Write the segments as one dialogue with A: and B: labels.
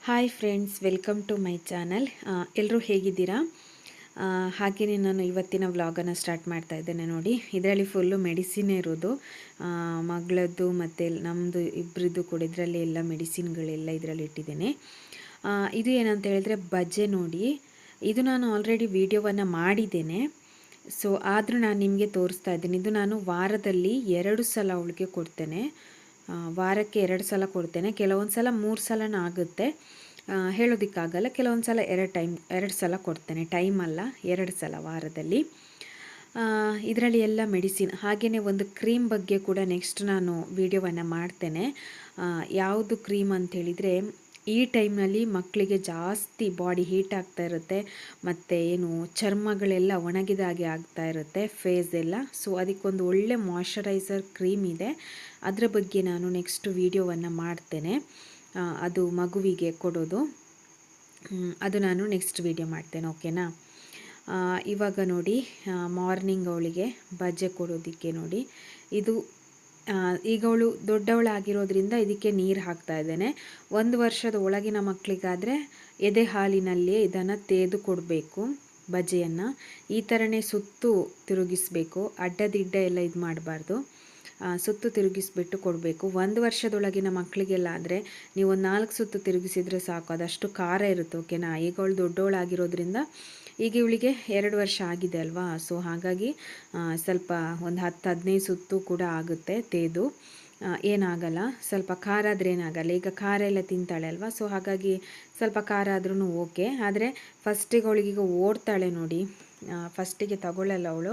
A: Hi friends, welcome to my channel. ಎಲ್ಲರೂ ಹೇಗಿದ್ದೀರಾ? ಹಾಗೆಯೇ ನಾನು ಇವತ್ತಿನ ವ್ಲಾಗನ್ನು ಸ್ಟಾರ್ಟ್ ಮಾಡ್ತಾ ಇದ್ದೇನೆ. ನೋಡಿ, ಇದರಲ್ಲಿ ಫುಲ್ಲು ಮೆಡಿಸಿನೇ ಇರೋದು. ಮಗಳದ್ದು ಮತ್ತು ನಮ್ಮದು ಇಬ್ಬರದ್ದು ಕೂಡ ಇದರಲ್ಲಿ ಎಲ್ಲ ಮೆಡಿಸಿನ್ಗಳೆಲ್ಲ ಇದರಲ್ಲಿ ಇಟ್ಟಿದ್ದೇನೆ. ಇದು ಏನಂತ ಹೇಳಿದ್ರೆ ಬಜೆ ನೋಡಿ. ಇದು ನಾನು ಆಲ್ರೆಡಿ ವಿಡಿಯೋವನ್ನು ಮಾಡಿದ್ದೇನೆ. ಸೊ ಆದರೂ ನಾನು ನಿಮಗೆ ತೋರಿಸ್ತಾ ಇದ್ದೀನಿ. ಇದು ನಾನು ವಾರದಲ್ಲಿ 2 ಸಲ ಅವಳಿಗೆ ಕೊಡ್ತೇನೆ. ವಾರಕ್ಕೆ 2 ಸಲ ಕೊಡ್ತೇನೆ. ಕೆಲವೊಂದು ಸಲ 3 ಸಲನೂ ಆಗುತ್ತೆ, ಹೇಳೋದಕ್ಕಾಗಲ್ಲ. ಕೆಲವೊಂದು ಸಲ 2 ಸಲ ಕೊಡ್ತೇನೆ. ಟೈಮ್ ಅಲ್ಲ, 2 ಸಲ ವಾರದಲ್ಲಿ. ಇದರಲ್ಲಿ ಎಲ್ಲ ಮೆಡಿಸಿನ್. ಹಾಗೆಯೇ ಒಂದು ಕ್ರೀಮ್ ಬಗ್ಗೆ ಕೂಡ ನೆಕ್ಸ್ಟ್ ನಾನು ವಿಡಿಯೋವನ್ನು ಮಾಡ್ತೇನೆ. ಯಾವುದು ಕ್ರೀಮ್ ಅಂಥೇಳಿದರೆ, ಈ ಟೈಮ್ನಲ್ಲಿ ಮಕ್ಕಳಿಗೆ ಜಾಸ್ತಿ ಬಾಡಿ ಹೀಟ್ ಆಗ್ತಾ ಇರುತ್ತೆ, ಮತ್ತು ಏನು ಚರ್ಮಗಳೆಲ್ಲ ಒಣಗಿದಾಗೆ ಆಗ್ತಾ ಇರುತ್ತೆ, ಫೇಸ್ ಎಲ್ಲ. ಸೊ ಅದಕ್ಕೊಂದು ಒಳ್ಳೆ ಮಾಯ್ಶ್ಚರೈಸರ್ ಕ್ರೀಮ್ ಇದೆ, ಅದರ ಬಗ್ಗೆ ನಾನು ನೆಕ್ಸ್ಟ್ ವಿಡಿಯೋವನ್ನು ಮಾಡ್ತೇನೆ. ಅದು ಮಗುವಿಗೆ ಕೊಡೋದು, ಅದು ನಾನು ನೆಕ್ಸ್ಟ್ ವಿಡಿಯೋ ಮಾಡ್ತೇನೆ, ಓಕೆನಾ? ಇವಾಗ ನೋಡಿ, ಮಾರ್ನಿಂಗ್ ಅವಳಿಗೆ ಬಜ್ಜೆ ಕೊಡೋದಕ್ಕೆ ನೋಡಿ, ಇದು ಈಗ ಅವಳು ದೊಡ್ಡವಳಾಗಿರೋದ್ರಿಂದ ಇದಕ್ಕೆ ನೀರು ಹಾಕ್ತಾ ಇದ್ದೇನೆ. 1 ವರ್ಷದ ಒಳಗಿನ ಮಕ್ಕಳಿಗಾದರೆ ಎದೆ ಹಾಲಿನಲ್ಲಿಯೇ ಇದನ್ನು ತೆಗೆದು ಕೊಡಬೇಕು. ಬಜ್ಜೆಯನ್ನು ಈ ಥರನೇ ಸುತ್ತು ತಿರುಗಿಸ್ಬೇಕು, ಅಡ್ಡದಿಡ್ಡ ಎಲ್ಲ ಇದು ಮಾಡಬಾರ್ದು. ಸುತ್ತು ತಿರುಗಿಸ್ಬಿಟ್ಟು ಕೊಡಬೇಕು. 1 ವರ್ಷದೊಳಗಿನ ಮಕ್ಕಳಿಗೆಲ್ಲ ಆದರೆ ನೀವು 4 ಸುತ್ತು ತಿರುಗಿಸಿದರೆ ಸಾಕು, ಅದಷ್ಟು ಖಾರ ಇರುತ್ತೆ, ಓಕೆನಾ? ಈಗ ಅವಳು ದೊಡ್ಡವಳಾಗಿರೋದ್ರಿಂದ, ಈಗ ಇವಳಿಗೆ 2 ವರ್ಷ ಆಗಿದೆ ಅಲ್ವಾ. ಸೊ ಹಾಗಾಗಿ ಸ್ವಲ್ಪ ಒಂದು 10-15 ಸುತ್ತು ಕೂಡ ಆಗುತ್ತೆ ತೆಗೆದು, ಏನಾಗಲ್ಲ. ಸ್ವಲ್ಪ ಖಾರ ಆದರೆ ಏನಾಗಲ್ಲ. ಈಗ ಖಾರ ಎಲ್ಲ ತಿಂತಾಳೆ ಅಲ್ವಾ, ಸೊ ಹಾಗಾಗಿ ಸ್ವಲ್ಪ ಖಾರ ಆದ್ರೂ ಓಕೆ. ಆದರೆ ಫಸ್ಟಿಗೆ ಅವಳಿಗೀಗ ಓಡ್ತಾಳೆ ನೋಡಿ. ಫಸ್ಟಿಗೆ ತಗೊಳ್ಳಲ್ಲ ಅವಳು,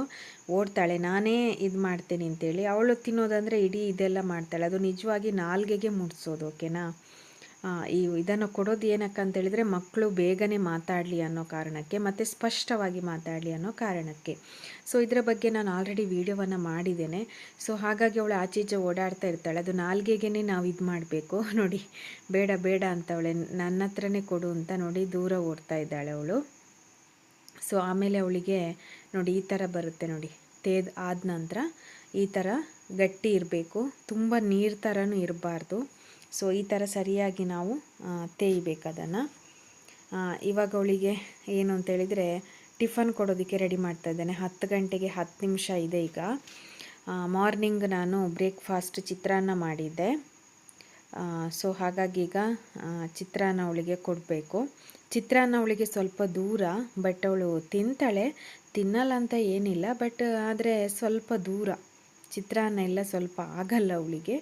A: ಓಡ್ತಾಳೆ. ನಾನೇ ಇದು ಮಾಡ್ತೇನೆ ಅಂತೇಳಿ ಅವಳು ತಿನ್ನೋದಂದರೆ ಇಡೀ ಇದೆಲ್ಲ ಮಾಡ್ತಾಳೆ. ಅದು ನಿಜವಾಗಿ ನಾಲ್ಗೆಗೆ ಮುಟ್ಸೋದು, ಓಕೆನಾ? ಇದನ್ನು ಕೊಡೋದು ಏನಕ್ಕೆ ಅಂತೇಳಿದರೆ ಮಕ್ಕಳು ಬೇಗನೆ ಮಾತಾಡಲಿ ಅನ್ನೋ ಕಾರಣಕ್ಕೆ, ಮತ್ತು ಸ್ಪಷ್ಟವಾಗಿ ಮಾತಾಡಲಿ ಅನ್ನೋ ಕಾರಣಕ್ಕೆ. ಸೊ ಇದರ ಬಗ್ಗೆ ನಾನು ಆಲ್ರೆಡಿ ವಿಡಿಯೋವನ್ನು ಮಾಡಿದ್ದೇನೆ. ಸೊ ಹಾಗಾಗಿ ಅವಳು ಆಚೀಚೆ ಓಡಾಡ್ತಾ ಇರ್ತಾಳೆ. ಅದು ನಾಲ್ಗೆಗೇ ನಾವು ಇದು ಮಾಡಬೇಕು ನೋಡಿ. ಬೇಡ ಬೇಡ ಅಂತವಳೆ, ನನ್ನ ಹತ್ರನೇ ಕೊಡು ಅಂತ ನೋಡಿ ದೂರ ಓಡ್ತಾ ಇದ್ದಾಳೆ ಅವಳು. ಸೊ ಆಮೇಲೆ ಅವಳಿಗೆ ನೋಡಿ ಈ ಥರ ಬರುತ್ತೆ ನೋಡಿ. ಆದ ನಂತರ ಈ ಥರ ಗಟ್ಟಿ ಇರಬೇಕು, ತುಂಬ ನೀರು ಥರನೂ ಇರಬಾರ್ದು. ಸೊ ಈ ಥರ ಸರಿಯಾಗಿ ನಾವು ತೇಯ್ಬೇಕು ಅದನ್ನು. ಇವಾಗ ಅವಳಿಗೆ ಏನು ಅಂತೇಳಿದರೆ ಟಿಫನ್ ಕೊಡೋದಕ್ಕೆ ರೆಡಿ ಮಾಡ್ತಾ ಇದ್ದೇನೆ. 10 ಗಂಟೆಗೆ 10 ನಿಮಿಷ ಇದೆ ಈಗ. ಮಾರ್ನಿಂಗ್ ನಾನು ಬ್ರೇಕ್ಫಾಸ್ಟ್ ಚಿತ್ರಾನ್ನ ಮಾಡಿದ್ದೆ. ಸೊ ಹಾಗಾಗಿ ಈಗ ಚಿತ್ರಾನ್ನ ಅವಳಿಗೆ ಕೊಡಬೇಕು. ಚಿತ್ರಾನ್ನ ಅವಳಿಗೆ ಸ್ವಲ್ಪ ದೂರ, ಬಟ್ ಅವಳು ತಿಂತಾಳೆ, ತಿನ್ನಲ್ಲ ಅಂತ ಏನಿಲ್ಲ. ಬಟ್ ಆದರೆ ಸ್ವಲ್ಪ ದೂರ ಚಿತ್ರಾನ್ನ ಎಲ್ಲ ಸ್ವಲ್ಪ ಆಗಲ್ಲ ಅವಳಿಗೆ.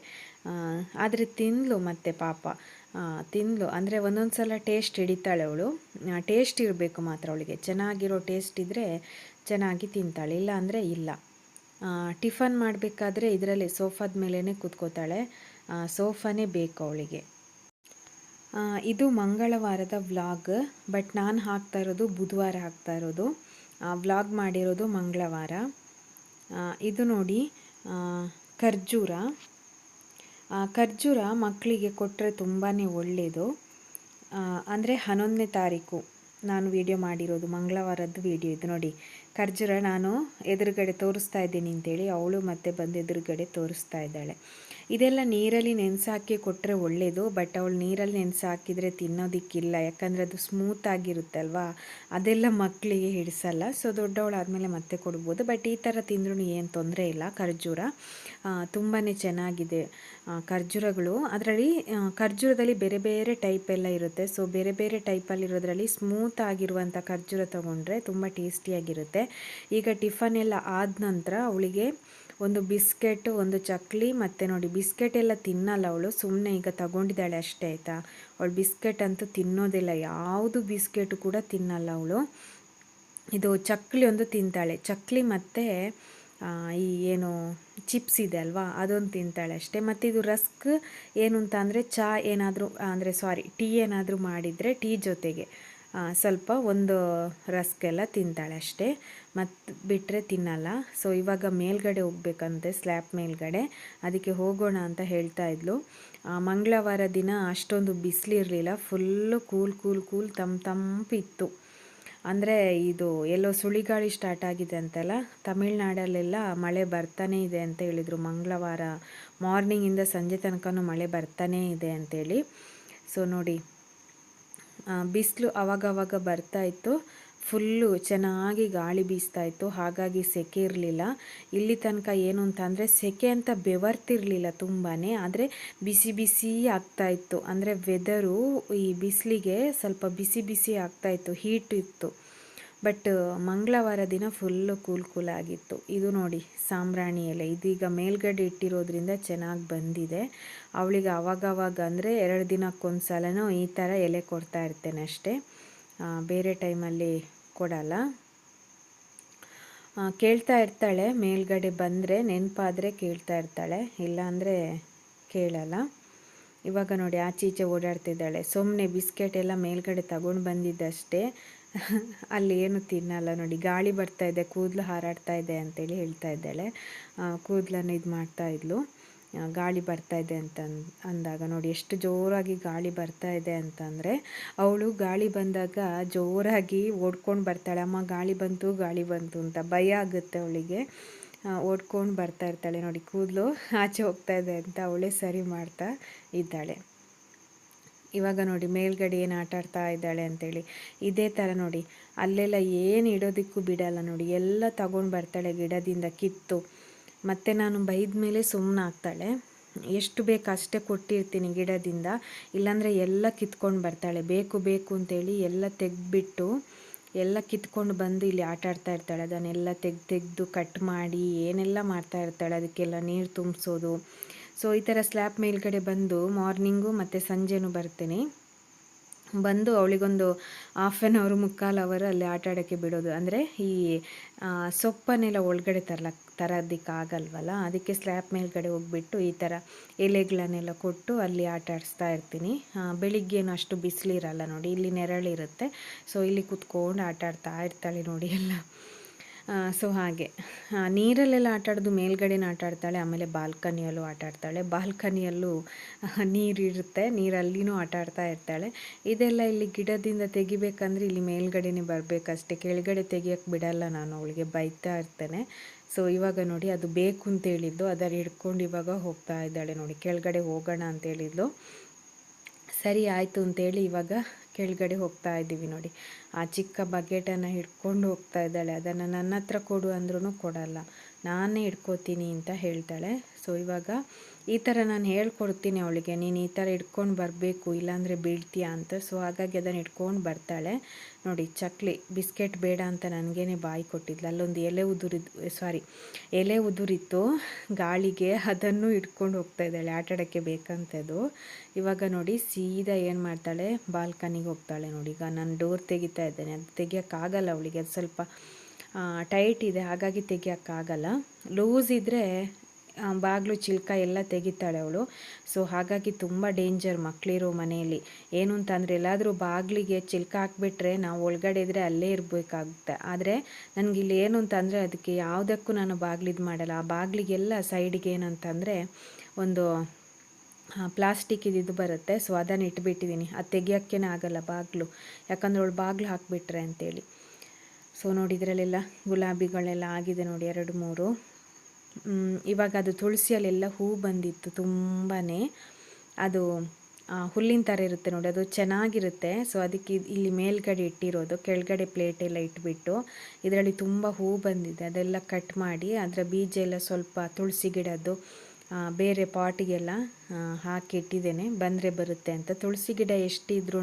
A: ಆದರೆ ತಿಂದಳು, ಮತ್ತು ಪಾಪ ತಿಂದಳು. ಅಂದರೆ ಒಂದೊಂದು ಸಲ ಟೇಸ್ಟ್ ಹಿಡಿತಾಳೆ ಅವಳು. ಟೇಸ್ಟ್ ಇರಬೇಕು ಮಾತ್ರ ಅವಳಿಗೆ, ಚೆನ್ನಾಗಿರೋ ಟೇಸ್ಟ್ ಇದ್ದರೆ ಚೆನ್ನಾಗಿ ತಿಂತಾಳೆ, ಇಲ್ಲ ಅಂದರೆ ಇಲ್ಲ. ಟಿಫನ್ ಮಾಡಬೇಕಾದ್ರೆ ಇದರಲ್ಲಿ ಸೋಫಾದ ಮೇಲೇ ಕೂತ್ಕೋತಾಳೆ, ಸೋಫಾನೇ ಬೇಕು ಅವಳಿಗೆ. ಇದು ಮಂಗಳವಾರದ ವ್ಲಾಗ್, ಬಟ್ ನಾನು ಹಾಕ್ತಾ ಇರೋದು ಬುಧವಾರ ಹಾಕ್ತಾ ಇರೋದು. ವ್ಲಾಗ್ ಮಾಡಿರೋದು ಮಂಗಳವಾರ. ಇದು ನೋಡಿ ಖರ್ಜೂರ. ಖರ್ಜೂರ ಮಕ್ಕಳಿಗೆ ಕೊಟ್ಟರೆ ತುಂಬಾ ಒಳ್ಳೆಯದು. ಅಂದರೆ 11ನೇ ತಾರೀಕು ನಾನು ವಿಡಿಯೋ ಮಾಡಿರೋದು, ಮಂಗಳವಾರದ್ದು ವಿಡಿಯೋ ಇದು ನೋಡಿ. ಖರ್ಜೂರ ನಾನು ಎದುರುಗಡೆ ತೋರಿಸ್ತಾ ಇದ್ದೀನಿ ಅಂತೇಳಿ ಅವಳು ಮತ್ತೆ ಬಂದು ಎದುರುಗಡೆ ತೋರಿಸ್ತಾ ಇದ್ದಾಳೆ. ಇದೆಲ್ಲ ನೀರಲ್ಲಿ ನೆನೆಸಾಕಿ ಕೊಟ್ಟರೆ ಒಳ್ಳೆಯದು, ಬಟ್ ಅವಳು ನೀರಲ್ಲಿ ನೆನೆಸಿ ಹಾಕಿದರೆ ತಿನ್ನೋದಕ್ಕಿಲ್ಲ, ಯಾಕಂದರೆ ಅದು ಸ್ಮೂತ್ ಆಗಿರುತ್ತಲ್ವಾ, ಅದೆಲ್ಲ ಮಕ್ಕಳಿಗೆ ಹಿಡಿಸಲ್ಲ. ಸೊ ದೊಡ್ಡವಳಾದಮೇಲೆ ಮತ್ತೆ ಕೊಡ್ಬೋದು, ಬಟ್ ಈ ಥರ ತಿಂದ್ರೂ ಏನು ತೊಂದರೆ ಇಲ್ಲ. ಖರ್ಜೂರ ತುಂಬಾ ಚೆನ್ನಾಗಿದೆ ಖರ್ಜೂರಗಳು. ಅದರಲ್ಲಿ ಖರ್ಜೂರದಲ್ಲಿ ಬೇರೆ ಬೇರೆ ಟೈಪ್ ಎಲ್ಲ ಇರುತ್ತೆ. ಸೊ ಬೇರೆ ಬೇರೆ ಟೈಪಲ್ಲಿರೋದ್ರಲ್ಲಿ ಸ್ಮೂತ್ ಆಗಿರುವಂಥ ಖರ್ಜೂರ ತೊಗೊಂಡ್ರೆ ತುಂಬ ಟೇಸ್ಟಿಯಾಗಿರುತ್ತೆ. ಈಗ ಟಿಫನ್ ಎಲ್ಲ ಆದ ನಂತರ ಅವಳಿಗೆ ಒಂದು ಬಿಸ್ಕೆಟ್, ಒಂದು ಚಕ್ಲಿ, ಮತ್ತು ನೋಡಿ ಬಿಸ್ಕೆಟ್ ಎಲ್ಲ ತಿನ್ನಲ್ಲ ಅವಳು, ಸುಮ್ಮನೆ ಈಗ ತಗೊಂಡಿದ್ದಾಳೆ ಅಷ್ಟೇ, ಆಯಿತಾ? ಅವಳು ಬಿಸ್ಕೆಟ್ ಅಂತೂ ತಿನ್ನೋದಿಲ್ಲ, ಯಾವುದು ಬಿಸ್ಕೆಟು ಕೂಡ ತಿನ್ನಲ್ಲ ಅವಳು. ಇದು ಚಕ್ಲಿ ಒಂದು ತಿಂತಾಳೆ, ಚಕ್ಲಿ ಮತ್ತು ಈ ಏನು ಚಿಪ್ಸ್ ಇದೆ ಅಲ್ವಾ, ಅದೊಂದು ತಿಂತಾಳೆ ಅಷ್ಟೇ. ಮತ್ತು ಇದು ರಸ್ಕ್ ಏನು ಅಂತ ಅಂದರೆ ಏನಾದರೂ ಅಂದರೆ ಟೀ ಏನಾದರೂ ಮಾಡಿದರೆ ಟೀ ಜೊತೆಗೆ ಸ್ವಲ್ಪ ಒಂದು ರಸ್ಕ್ ಎಲ್ಲ ತಿಂತಾಳೆ ಅಷ್ಟೇ, ಮತ್ತು ಬಿಟ್ಟರೆ ತಿನ್ನಲ್ಲ. ಸೊ ಇವಾಗ ಮೇಲ್ಗಡೆ ಹೋಗ್ಬೇಕಂತೆ, ಸ್ಲ್ಯಾಬ್ ಮೇಲ್ಗಡೆ, ಅದಕ್ಕೆ ಹೋಗೋಣ ಅಂತ ಹೇಳ್ತಾ ಇದ್ಲು. ಮಂಗಳವಾರ ದಿನ ಅಷ್ಟೊಂದು ಬಿಸಿಲಿರಲಿಲ್ಲ, ಫುಲ್ಲು ಕೂಲ್ ತಂಪಿತ್ತು. ಅಂದರೆ ಇದು ಎಲ್ಲೋ ಸುಳಿಗಾಳಿ ಸ್ಟಾರ್ಟ್ ಆಗಿದೆ ಅಂತೆಲ್ಲ, ತಮಿಳ್ನಾಡಲ್ಲೆಲ್ಲ ಮಳೆ ಬರ್ತಾನೇ ಇದೆ ಅಂತ ಹೇಳಿದರು. ಮಂಗಳವಾರ ಮಾರ್ನಿಂಗಿಂದ ಸಂಜೆ ತನಕನೂ ಮಳೆ ಬರ್ತಾನೇ ಇದೆ ಅಂಥೇಳಿ. ಸೊ ನೋಡಿ, ಬಿಸಿಲು ಅವಾಗವಾಗ ಬರ್ತಾಯಿತ್ತು, ಫುಲ್ಲು ಚೆನ್ನಾಗಿ ಗಾಳಿ ಬೀಸ್ತಾಯಿತ್ತು, ಹಾಗಾಗಿ ಸೆಕೆ ಇರಲಿಲ್ಲ. ಇಲ್ಲಿ ತನಕ ಏನು ಅಂತ ಅಂದರೆ ಸೆಕೆ ಅಂತ ಬೆವರ್ತಿರಲಿಲ್ಲ ತುಂಬಾ, ಆದರೆ ಬಿಸಿ ಬಿಸಿ ಆಗ್ತಾಯಿತ್ತು. ಅಂದರೆ ವೆದರು ಈ ಬಿಸಿಲಿಗೆ ಸ್ವಲ್ಪ ಬಿಸಿ ಬಿಸಿ ಆಗ್ತಾಯಿತ್ತು, ಹೀಟ್ ಇತ್ತು. ಬಟ್ ಮಂಗಳವಾರ ದಿನ ಫುಲ್ಲು ಕೂಲ್ ಆಗಿತ್ತು. ಇದು ನೋಡಿ ಸಾಂಬ್ರಾಣಿ ಎಲೆ, ಇದೀಗ ಮೇಲ್ಗಡೆ ಇಟ್ಟಿರೋದ್ರಿಂದ ಚೆನ್ನಾಗಿ ಬಂದಿದೆ. ಅವಳಿಗೆ ಅವಾಗವಾಗ ಅಂದರೆ 2 ದಿನಕ್ಕೊಂದು ಸಲನೂ ಈ ಥರ ಎಲೆ ಕೊಡ್ತಾ ಇರ್ತೇನೆ ಅಷ್ಟೇ, ಬೇರೆ ಟೈಮಲ್ಲಿ ಕೊಡಲ್ಲ. ಕೇಳ್ತಾ ಇರ್ತಾಳೆ, ಮೇಲ್ಗಡೆ ಬಂದರೆ ನೆನಪಾದರೆ ಕೇಳ್ತಾ ಇರ್ತಾಳೆ, ಇಲ್ಲಾಂದರೆ ಕೇಳಲ್ಲ. ಇವಾಗ ನೋಡಿ ಆಚೆ ಈಚೆ ಓಡಾಡ್ತಿದ್ದಾಳೆ. ಸುಮ್ಮನೆ ಬಿಸ್ಕೆಟ್ ಎಲ್ಲ ಮೇಲ್ಗಡೆ ತಗೊಂಡು ಬಂದಿದ್ದಷ್ಟೇ, ಅಲ್ಲಿ ಏನು ತಿನ್ನಲ್ಲ. ನೋಡಿ ಗಾಳಿ ಬರ್ತಾ ಇದೆ, ಕೂದಲು ಹಾರಾಡ್ತಾ ಇದೆ ಅಂತೇಳಿ ಹೇಳ್ತಾ ಇದ್ದಾಳೆ. ಕೂದಲನ್ನು ಇದು ಮಾಡ್ತಾ ಇದ್ಲು, ಗಾಳಿ ಬರ್ತಾ ಇದೆ ಅಂತ ಅಂದಾಗ ನೋಡಿ ಎಷ್ಟು ಜೋರಾಗಿ ಗಾಳಿ ಬರ್ತಾ ಇದೆ ಅಂತಂದರೆ, ಅವಳು ಗಾಳಿ ಬಂದಾಗ ಜೋರಾಗಿ ಓಡ್ಕೊಂಡು ಬರ್ತಾಳೆ. ಅಮ್ಮ ಗಾಳಿ ಬಂತು ಅಂತ ಭಯ ಆಗುತ್ತೆ ಅವಳಿಗೆ. ಓಡ್ಕೊಂಡು ಬರ್ತಾ ಇರ್ತಾಳೆ. ನೋಡಿ ಕೂದಲು ಆಚೆ ಹೋಗ್ತಾ ಇದೆ ಅಂತ ಅವಳೇ ಸರಿ ಮಾಡ್ತಾ ಇದ್ದಾಳೆ. ಇವಾಗ ನೋಡಿ ಮೇಲ್ಗಡೆ ಏನು ಆಟ ಆಡ್ತಾ ಇದ್ದಾಳೆ ಅಂತೇಳಿ. ಇದೇ ಥರ ನೋಡಿ ಅಲ್ಲೆಲ್ಲ ಏನು ಇಡೋದಕ್ಕೂ ಬಿಡಲ್ಲ ನೋಡಿ, ಎಲ್ಲ ತಗೊಂಡು ಬರ್ತಾಳೆ ಗಿಡದಿಂದ ಕಿತ್ತು. ಮತ್ತು ನಾನು ಬೈದ ಮೇಲೆ ಸುಮ್ಮನೆ ಆಗ್ತಾಳೆ. ಎಷ್ಟು ಬೇಕು ಅಷ್ಟೇ ಕೊಟ್ಟಿರ್ತೀನಿ ಗಿಡದಿಂದ, ಇಲ್ಲಾಂದರೆ ಎಲ್ಲ ಕಿತ್ಕೊಂಡು ಬರ್ತಾಳೆ. ಬೇಕು ಅಂತೇಳಿ ಎಲ್ಲ ತೆಗೆದ್ಬಿಟ್ಟು ಎಲ್ಲ ಕಿತ್ಕೊಂಡು ಬಂದು ಇಲ್ಲಿ ಆಟ ಆಡ್ತಾ ಇರ್ತಾಳೆ. ಅದನ್ನೆಲ್ಲ ತೆಗೆದು ಕಟ್ ಮಾಡಿ ಏನೆಲ್ಲ ಮಾಡ್ತಾ ಇರ್ತಾಳೆ, ಅದಕ್ಕೆಲ್ಲ ನೀರು ತುಂಬಿಸೋದು. ಸೊ ಈ ಥರ ಸ್ಲ್ಯಾಬ್ ಮೇಲ್ಗಡೆ ಬಂದು ಮಾರ್ನಿಂಗು ಮತ್ತು ಸಂಜೆನೂ ಬರ್ತೀನಿ. ಬಂದು ಅವಳಿಗೊಂದು 1/2 ಅವರ್ 3/4 ಅವರ್ ಅಲ್ಲಿ ಆಟ ಆಡೋಕ್ಕೆ ಬಿಡೋದು. ಅಂದರೆ ಈ ಸೊಪ್ಪನ್ನೆಲ್ಲ ಒಳಗಡೆ ತರೋದಕ್ಕಾಗಲ್ವಲ್ಲ, ಅದಕ್ಕೆ ಸ್ಲ್ಯಾಬ್ ಮೇಲ್ಗಡೆ ಹೋಗ್ಬಿಟ್ಟು ಈ ಥರ ಎಲೆಗಳನ್ನೆಲ್ಲ ಕೊಟ್ಟು ಅಲ್ಲಿ ಆಟ ಆಡಿಸ್ತಾ ಇರ್ತೀನಿ. ಬೆಳಿಗ್ಗೇನು ಅಷ್ಟು ಬಿಸಿಲಿರಲ್ಲ ನೋಡಿ, ಇಲ್ಲಿ ನೆರಳಿರುತ್ತೆ. ಸೊ ಇಲ್ಲಿ ಕೂತ್ಕೊಂಡು ಆಟ ಆಡ್ತಾ ಇರ್ತಾಳೆ ನೋಡಿ ಎಲ್ಲ. ಸೊ ಹಾಗೆ ನೀರಲ್ಲೆಲ್ಲ ಆಟ ಆಡೋದು, ಮೇಲ್ಗಡೆನ ಆಟ ಆಡ್ತಾಳೆ. ಆಮೇಲೆ ಬಾಲ್ಕನಿಯಲ್ಲೂ ಆಟ ಆಡ್ತಾಳೆ. ಬಾಲ್ಕನಿಯಲ್ಲೂ ನೀರಿರುತ್ತೆ, ನೀರಲ್ಲಿನೂ ಆಟ ಆಡ್ತಾ ಇರ್ತಾಳೆ. ಇದೆಲ್ಲ ಇಲ್ಲಿ ಗಿಡದಿಂದ ತೆಗಿಬೇಕಂದ್ರೆ ಇಲ್ಲಿ ಮೇಲ್ಗಡೆನೇ ಬರಬೇಕಷ್ಟೆ, ಕೆಳಗಡೆ ತೆಗಿಯೋಕ್ಕೆ ಬಿಡಲ್ಲ ನಾನು, ಅವಳಿಗೆ ಬೈತಾ ಇರ್ತೇನೆ. ಸೊ ಇವಾಗ ನೋಡಿ ಅದು ಬೇಕು ಅಂತೇಳಿದ್ದು, ಅದನ್ನು ಹಿಡ್ಕೊಂಡು ಇವಾಗ ಹೋಗ್ತಾ ಇದ್ದಾಳೆ ನೋಡಿ. ಕೆಳಗಡೆ ಹೋಗೋಣ ಅಂತೇಳಿದ್ಲು, ಸರಿ ಆಯಿತು ಅಂತೇಳಿ ಇವಾಗ ಕೆಳಗಡೆ ಹೋಗ್ತಾ ಇದ್ದೀವಿ ನೋಡಿ. ಆ ಚಿಕ್ಕ ಬಕೆಟನ್ನು ಹಿಡ್ಕೊಂಡು ಹೋಗ್ತಾ ಇದ್ದಾಳೆ. ಅದನ್ನು ನನ್ನ ಹತ್ರ ಕೊಡು ಅಂದ್ರೂ ಕೊಡಲ್ಲ, ನಾನೇ ಹಿಡ್ಕೋತೀನಿ ಅಂತ ಹೇಳ್ತಾಳೆ. ಸೊ ಇವಾಗ ಈ ಥರ ನಾನು ಹೇಳ್ಕೊಡ್ತೀನಿ ಅವಳಿಗೆ, ನೀನು ಈ ಥರ ಹಿಡ್ಕೊಂಡು ಬರಬೇಕು, ಇಲ್ಲಾಂದರೆ ಬೀಳ್ತೀಯಾ ಅಂತ. ಸೊ ಹಾಗಾಗಿ ಅದನ್ನು ಹಿಡ್ಕೊಂಡು ಬರ್ತಾಳೆ ನೋಡಿ. ಚಕ್ಲಿ ಬಿಸ್ಕೆಟ್ ಬೇಡ ಅಂತ ನನಗೇನೆ ಬಾಯಿ ಕೊಟ್ಟಿದ್ಲು. ಅಲ್ಲೊಂದು ಎಲೆ ಉದುರಿತ್ತು ಗಾಳಿಗೆ, ಅದನ್ನು ಹಿಡ್ಕೊಂಡು ಹೋಗ್ತಾ ಇದ್ದಾಳೆ ಆಟಾಡೋಕ್ಕೆ ಬೇಕಂತದ್ದು. ಇವಾಗ ನೋಡಿ ಸೀದಾ ಏನು ಮಾಡ್ತಾಳೆ, ಬಾಲ್ಕನಿಗೆ ಹೋಗ್ತಾಳೆ ನೋಡಿ. ಈಗ ನಾನು ಡೋರ್ ತೆಗಿತಾ ಇದ್ದೇನೆ, ಅದು ತೆಗಿಯೋಕ್ಕಾಗಲ್ಲ ಅವಳಿಗೆ, ಅದು ಸ್ವಲ್ಪ ಟೈಟ್ ಇದೆ, ಹಾಗಾಗಿ ತೆಗಿಯೋಕ್ಕಾಗಲ್ಲ. ಲೂಸ್ ಇದ್ದರೆ ಬಾಗಿಲು ಚಿಲ್ಕ ಎಲ್ಲ ತೆಗಿತಾಳೆ ಅವಳು. ಸೊ ಹಾಗಾಗಿ ತುಂಬ ಡೇಂಜರ್ ಮಕ್ಕಳಿರೋ ಮನೆಯಲ್ಲಿ. ಏನು ಅಂತಂದರೆ ಎಲ್ಲಾದರೂ ಬಾಗಿಲಿಗೆ ಚಿಲ್ಕ ಹಾಕ್ಬಿಟ್ರೆ ನಾವು ಒಳಗಡೆ ಇದ್ದರೆ ಅಲ್ಲೇ ಇರಬೇಕಾಗುತ್ತೆ. ಆದರೆ ನನಗಿಲ್ಲಿ ಏನು ಅಂತಂದರೆ ಅದಕ್ಕೆ ಯಾವುದಕ್ಕೂ ನಾನು ಬಾಗಿಲಿದು ಮಾಡಲ್ಲ. ಆ ಬಾಗಿಲಿಗೆಲ್ಲ ಸೈಡಿಗೆ ಏನಂತಂದರೆ ಒಂದು ಪ್ಲಾಸ್ಟಿಕ್ ಇದು ಬರುತ್ತೆ. ಸೊ ಅದನ್ನು ಇಟ್ಬಿಟ್ಟಿದ್ದೀನಿ, ಅದು ತೆಗಿಯೋಕ್ಕೇ ಆಗಲ್ಲ ಬಾಗಿಲು, ಯಾಕಂದರೆ ಅವಳು ಬಾಗಿಲು ಹಾಕಿಬಿಟ್ರೆ ಅಂತೇಳಿ. ಸೊ ನೋಡಿ ಇದರಲ್ಲೆಲ್ಲ ಗುಲಾಬಿಗಳೆಲ್ಲ ಆಗಿದೆ ನೋಡಿ 2-3. ಇವಾಗ ಅದು ತುಳಸಿಯಲ್ಲೆಲ್ಲ ಹೂ ಬಂದಿತ್ತು ತುಂಬಾ. ಅದು ಹುಲ್ಲಿನ ಥರ ಇರುತ್ತೆ ನೋಡಿ, ಅದು ಚೆನ್ನಾಗಿರುತ್ತೆ. ಸೊ ಅದಕ್ಕೆ ಇಲ್ಲಿ ಮೇಲ್ಗಡೆ ಇಟ್ಟಿರೋದು, ಕೆಳಗಡೆ ಪ್ಲೇಟೆಲ್ಲ ಇಟ್ಬಿಟ್ಟು ಇದರಲ್ಲಿ ತುಂಬ ಹೂ ಬಂದಿದೆ. ಅದೆಲ್ಲ ಕಟ್ ಮಾಡಿ ಅದರ ಬೀಜ ಎಲ್ಲ ಸ್ವಲ್ಪ ತುಳಸಿ ಗಿಡದ್ದು ಬೇರೆ ಪಾಟಿಗೆಲ್ಲ ಹಾಕಿಟ್ಟಿದ್ದೇನೆ, ಬಂದರೆ ಬರುತ್ತೆ ಅಂತ. ತುಳಸಿ ಗಿಡ ಎಷ್ಟಿದ್ರೂ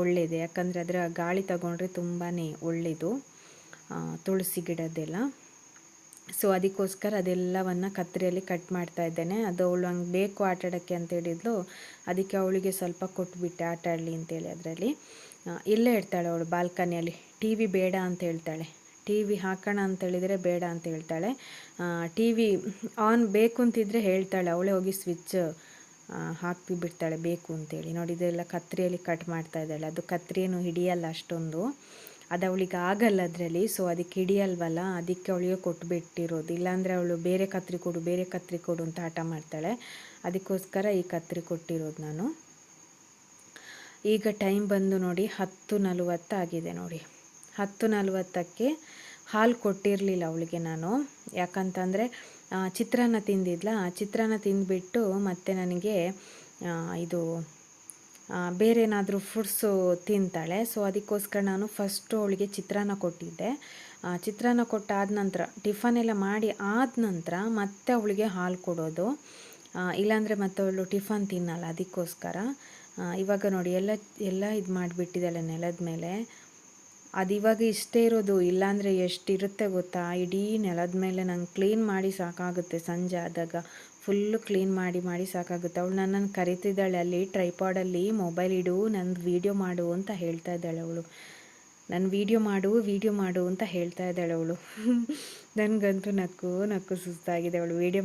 A: ಒಳ್ಳೆಯದೇ, ಯಾಕಂದರೆ ಅದರ ಗಾಳಿ ತಗೊಂಡ್ರೆ ತುಂಬಾ ಒಳ್ಳೆಯದು ತುಳಸಿ ಗಿಡದ್ದೆಲ್ಲ. ಸೊ ಅದಕ್ಕೋಸ್ಕರ ಅದೆಲ್ಲವನ್ನು ಕತ್ತರಿಯಲ್ಲಿ ಕಟ್ ಮಾಡ್ತಾ ಇದ್ದೇನೆ. ಅದು ಅವಳು ಹಂಗೆ ಬೇಕು ಆಟಾಡೋಕ್ಕೆ ಅಂತ ಹೇಳಿದ್ಲು, ಅದಕ್ಕೆ ಅವಳಿಗೆ ಸ್ವಲ್ಪ ಕೊಟ್ಬಿಟ್ಟೆ ಆಟ ಆಡಲಿ ಅಂತೇಳಿ. ಅದರಲ್ಲಿ ಇಲ್ಲೇ ಇರ್ತಾಳೆ ಅವಳು ಬಾಲ್ಕನಿಯಲ್ಲಿ. ಟಿ ವಿ ಬೇಡ ಅಂತ ಹೇಳ್ತಾಳೆ, ಟಿ ವಿ ಹಾಕೋಣ ಅಂತೇಳಿದರೆ ಬೇಡ ಅಂತ ಹೇಳ್ತಾಳೆ. ಟಿ ವಿ ಆನ್ ಬೇಕು ಅಂತಿದ್ರೆ ಹೇಳ್ತಾಳೆ, ಅವಳೇ ಹೋಗಿ ಸ್ವಿಚ್ ಹಾಕಿಬಿಡ್ತಾಳೆ ಬೇಕು ಅಂತೇಳಿ. ನೋಡಿ ಇದೆಲ್ಲ ಕತ್ತರಿಯಲ್ಲಿ ಕಟ್ ಮಾಡ್ತಾ ಇದ್ದಾಳೆ. ಅದು ಕತ್ತರಿಯನ್ನು ಹಿಡಿಯಲ್ಲ ಅಷ್ಟೊಂದು, ಅದು ಅವಳಿಗೆ ಆಗಲ್ಲ ಅದರಲ್ಲಿ. ಸೊ ಅದಕ್ಕೆ ಹಿಡಿಯಲ್ವಲ್ಲ, ಅದಕ್ಕೆ ಅವಳಿಗೆ ಕೊಟ್ಟುಬಿಟ್ಟಿರೋದು. ಇಲ್ಲಾಂದರೆ ಅವಳು ಬೇರೆ ಕತ್ತರಿ ಕೊಡು ಅಂತ ಆಟ ಮಾಡ್ತಾಳೆ. ಅದಕ್ಕೋಸ್ಕರ ಈ ಕತ್ತರಿ ಕೊಟ್ಟಿರೋದು ನಾನು. ಈಗ ಟೈಮ್ ಬಂದು ನೋಡಿ 10:40 ಆಗಿದೆ ನೋಡಿ. 10:40ಕ್ಕೆ ಹಾಲು ಕೊಟ್ಟಿರಲಿಲ್ಲ ಅವಳಿಗೆ ನಾನು, ಯಾಕಂತಂದರೆ ಚಿತ್ರಾನ್ನ ತಿಂದಿದ್ಲ. ಚಿತ್ರಾನ್ನ ತಿಂದುಬಿಟ್ಟು ಮತ್ತು ನನಗೆ ಇದು ಬೇರೆ ಏನಾದರೂ ಫ್ರೂಟ್ಸು ತಿಂತಾಳೆ. ಸೊ ಅದಕ್ಕೋಸ್ಕರ ನಾನು ಫಸ್ಟು ಅವಳಿಗೆ ಚಿತ್ರಾನ್ನ ಕೊಟ್ಟಿದ್ದೆ. ಚಿತ್ರಾನ್ನ ಕೊಟ್ಟಾದ ನಂತರ ಟಿಫನ್ ಎಲ್ಲ ಮಾಡಿ ಆದ ನಂತರ ಮತ್ತೆ ಅವಳಿಗೆ ಹಾಲು ಕೊಡೋದು. ಇಲ್ಲಾಂದರೆ ಮತ್ತೆ ಅವಳು ಟಿಫನ್ ತಿನ್ನಲ್ಲ. ಅದಕ್ಕೋಸ್ಕರ ಇವಾಗ ನೋಡಿ ಎಲ್ಲ ಇದು ಮಾಡಿಬಿಟ್ಟಿದ್ದಾಳೆ ನೆಲದ ಮೇಲೆ. ಅದು ಇವಾಗ ಇಷ್ಟೇ ಇರೋದು, ಇಲ್ಲಾಂದರೆ ಎಷ್ಟಿರುತ್ತೆ ಗೊತ್ತಾ. ಇಡೀ ನೆಲದ ಮೇಲೆ ನಂಗೆ ಕ್ಲೀನ್ ಮಾಡಿ ಸಾಕಾಗುತ್ತೆ. ಸಂಜೆ ಆದಾಗ ಫುಲ್ಲು ಕ್ಲೀನ್ ಮಾಡಿ ಸಾಕಾಗುತ್ತೆ. ಅವಳು ನನ್ನನ್ನು ಕರಿತಿದ್ದಾಳೆ, ಅಲ್ಲಿ ಟ್ರೈಪಾಡಲ್ಲಿ ಮೊಬೈಲ್ ಇಡು, ನಂದು ವೀಡಿಯೋ ಮಾಡು ಅಂತ ಹೇಳ್ತಾ ಇದ್ದಾಳೆ ಅವಳು. ನನ್ನ ವೀಡಿಯೋ ಮಾಡು ಅಂತ ಹೇಳ್ತಾ ಇದ್ದಾಳೆ ಅವಳು. ನನಗಂತೂ ನಕ್ಕು ಸುಸ್ತಾಗಿದೆ. ಅವಳು ವೀಡಿಯೋ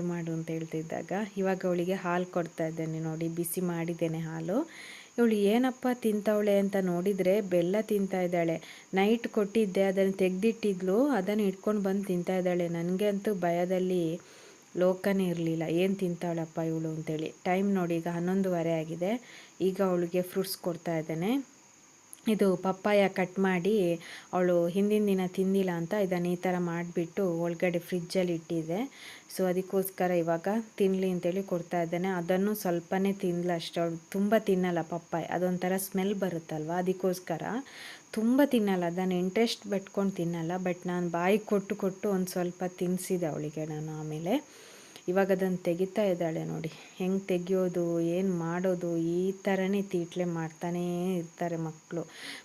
A: ಮಾಡು ಅಂತ ಹೇಳ್ತಿದ್ದಾಗ ಇವಾಗ ಅವಳಿಗೆ ಹಾಲು ಕೊಡ್ತಾ ಇದ್ದೇನೆ ನೋಡಿ, ಬಿಸಿ ಮಾಡಿದ್ದೇನೆ ಹಾಲು. ಇವಳು ಏನಪ್ಪ ತಿಂತವಳೆ ಅಂತ ನೋಡಿದರೆ ಬೆಲ್ಲ ತಿಂತಾ ಇದ್ದಾಳೆ. ನೈಟ್ ಕೊಟ್ಟಿದ್ದೆ, ಅದನ್ನು ತೆಗೆದಿಟ್ಟಿದ್ಲು, ಅದನ್ನು ಇಟ್ಕೊಂಡು ಬಂದು ತಿಂತಾ ಇದ್ದಾಳೆ. ನನಗೆ ಅಂತೂ ಭಯದಲ್ಲಿ ಲೋಕನೇ ಇರಲಿಲ್ಲ, ಏನು ತಿಂತಾವಳಪ್ಪ ಇವಳು ಅಂತೇಳಿ. ಟೈಮ್ ನೋಡಿ ಈಗ 11:30 ಆಗಿದೆ. ಈಗ ಅವಳಿಗೆ ಫ್ರೂಟ್ಸ್ ಕೊಡ್ತಾ ಇದ್ದೇನೆ. ಇದು ಪಪ್ಪಾಯ ಕಟ್ ಮಾಡಿ ಅವಳು ಹಿಂದಿನ ದಿನ ತಿಂದಿಲ್ಲ ಅಂತ ಇದನ್ನು ಈ ಥರ ಮಾಡಿಬಿಟ್ಟು ಒಳಗಡೆ ಫ್ರಿಜ್ಜಲ್ಲಿ ಇಟ್ಟಿದ್ದೆ. ಸೊ ಅದಕ್ಕೋಸ್ಕರ ಇವಾಗ ತಿನ್ನಲಿ ಅಂತೇಳಿ ಕೊಡ್ತಾ ಇದ್ದೇನೆ. ಅದನ್ನು ಸ್ವಲ್ಪನೇ ತಿನ್ನಲ ಅಷ್ಟು, ಅವಳು ತುಂಬ ತಿನ್ನಲ್ಲ ಪಪ್ಪಾಯ, ಅದೊಂಥರ ಸ್ಮೆಲ್ ಬರುತ್ತಲ್ವ, ಅದಕ್ಕೋಸ್ಕರ ತುಂಬ ತಿನ್ನಲ್ಲ. ಅದನ್ನು ಇಂಟ್ರೆಸ್ಟ್ ಬಿಟ್ಕೊಂಡು ತಿನ್ನಲ್ಲ. ಬಟ್ ನಾನು ಬಾಯಿಗೆ ಕೊಟ್ಟು ಒಂದು ಸ್ವಲ್ಪ ತಿನ್ನಿಸಿದೆ ಅವಳಿಗೆ ನಾನು. ಆಮೇಲೆ ಇವಾಗ ಅದನ್ನು ತೆಗಿತಾ ಇದ್ದಾಳೆ ನೋಡಿ. ಹೆಂಗೆ ತೆಗಿಯೋದು, ಏನು ಮಾಡೋದು, ಈ ಥರನೇ ತೀಟ್ಲೆ ಮಾಡ್ತಾನೇ ಇರ್ತಾರೆ ಮಕ್ಕಳು.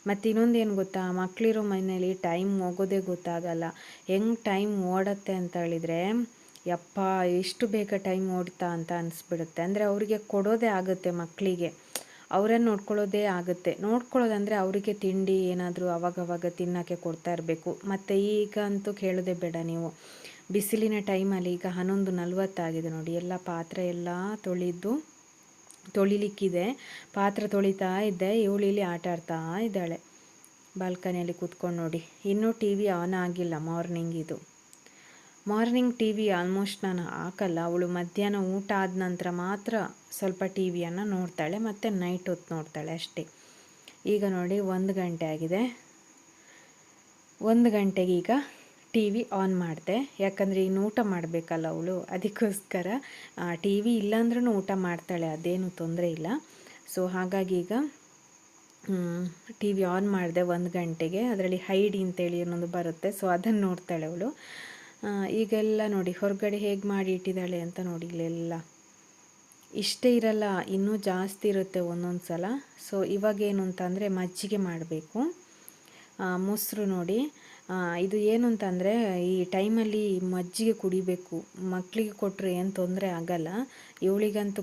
A: ಮತ್ತು ಇನ್ನೊಂದೇನು ಗೊತ್ತಾ, ಮಕ್ಕಳಿರೋ ಮನೇಲಿ ಟೈಮ್ ಹೋಗೋದೇ ಗೊತ್ತಾಗಲ್ಲ. ಹೆಂಗೆ ಟೈಮ್ ಓಡುತ್ತೆ ಅಂತ ಹೇಳಿದರೆ, ಯಪ್ಪ ಎಷ್ಟು ಬೇಗ ಟೈಮ್ ಓಡ್ತಾ ಅಂತ ಅನಿಸ್ಬಿಡುತ್ತೆ. ಅಂದರೆ ಅವರಿಗೆ ಕೊಡೋದೇ ಆಗುತ್ತೆ ಮಕ್ಕಳಿಗೆ, ಅವರನ್ನು ನೋಡ್ಕೊಳ್ಳೋದೇ ಆಗುತ್ತೆ. ನೋಡ್ಕೊಳ್ಳೋದಂದರೆ ಅವರಿಗೆ ತಿಂಡಿ ಏನಾದರೂ ಅವಾಗವಾಗ ತಿನ್ನೋಕ್ಕೆ ಕೊಡ್ತಾ ಇರಬೇಕು. ಮತ್ತು ಈಗ ಅಂತೂ ಕೇಳೋದೇ ಬೇಡ ನೀವು, ಬಿಸಿಲಿನ ಟೈಮಲ್ಲಿ ಈಗ 11:40 ಆಗಿದೆ ನೋಡಿ. ಎಲ್ಲ ಪಾತ್ರೆ ಎಲ್ಲ ತೊಳಿಲಿಕ್ಕಿದೆ. ಪಾತ್ರೆ ತೊಳಿತಾ ಇದ್ದೆ, ಇವಳು ಇಲ್ಲಿ ಆಟ ಆಡ್ತಾ ಇದ್ದಾಳೆ ಬಾಲ್ಕನಿಯಲ್ಲಿ ಕೂತ್ಕೊಂಡು ನೋಡಿ. ಇನ್ನೂ ಟಿ ವಿ ಆನ್ ಆಗಿಲ್ಲ ಮಾರ್ನಿಂಗ್ ಟಿ ವಿ ಆಲ್ಮೋಸ್ಟ್ ನಾನು ಹಾಕಲ್ಲ. ಅವಳು ಮಧ್ಯಾಹ್ನ ಊಟ ಆದ ನಂತರ ಮಾತ್ರ ಸ್ವಲ್ಪ ಟಿ ವಿಯನ್ನು ನೋಡ್ತಾಳೆ, ಮತ್ತು ನೈಟ್ ಹೊತ್ತು ನೋಡ್ತಾಳೆ ಅಷ್ಟೇ. ಈಗ ನೋಡಿ 1 ಗಂಟೆ ಆಗಿದೆ. 1 ಗಂಟೆಗೆ ಈಗ ಟಿ ವಿ ಆನ್ ಮಾಡಿದೆ. ಯಾಕಂದರೆ ಇನ್ನು ಊಟ ಮಾಡಬೇಕಲ್ಲ ಅವಳು, ಅದಕ್ಕೋಸ್ಕರ ಟಿ ವಿ ಇಲ್ಲಾಂದ್ರೂ ಊಟ ಮಾಡ್ತಾಳೆ, ಅದೇನು ತೊಂದರೆ ಇಲ್ಲ. ಸೊ ಹಾಗಾಗಿ ಈಗ ಟಿ ವಿ ಆನ್ ಮಾಡಿದೆ 1 ಗಂಟೆಗೆ. ಅದರಲ್ಲಿ ಹೈಡಿ ಅಂತೇಳಿ ಅನ್ನೋದು ಬರುತ್ತೆ, ಸೊ ಅದನ್ನು ನೋಡ್ತಾಳೆ ಅವಳು. ಈಗೆಲ್ಲ ನೋಡಿ ಹೊರಗಡೆ ಹೇಗೆ ಮಾಡಿ ಇಟ್ಟಿದ್ದಾಳೆ ಅಂತ ನೋಡಿ. ಇಲ್ಲೆಲ್ಲ ಇಷ್ಟೇ ಇರಲ್ಲ, ಇನ್ನೂ ಜಾಸ್ತಿ ಇರುತ್ತೆ ಒಂದೊಂದು ಸಲ. ಸೊ ಇವಾಗೇನು ಅಂತಂದರೆ ಮಜ್ಜಿಗೆ ಮಾಡಬೇಕು. ಮೊಸರು ನೋಡಿ, ಇದು ಏನು ಅಂತಂದರೆ ಈ ಟೈಮಲ್ಲಿ ಮಜ್ಜಿಗೆ ಕುಡಿಬೇಕು. ಮಕ್ಕಳಿಗೆ ಕೊಟ್ಟರೆ ಏನು ತೊಂದರೆ ಆಗಲ್ಲ. ಇವಳಿಗಂತೂ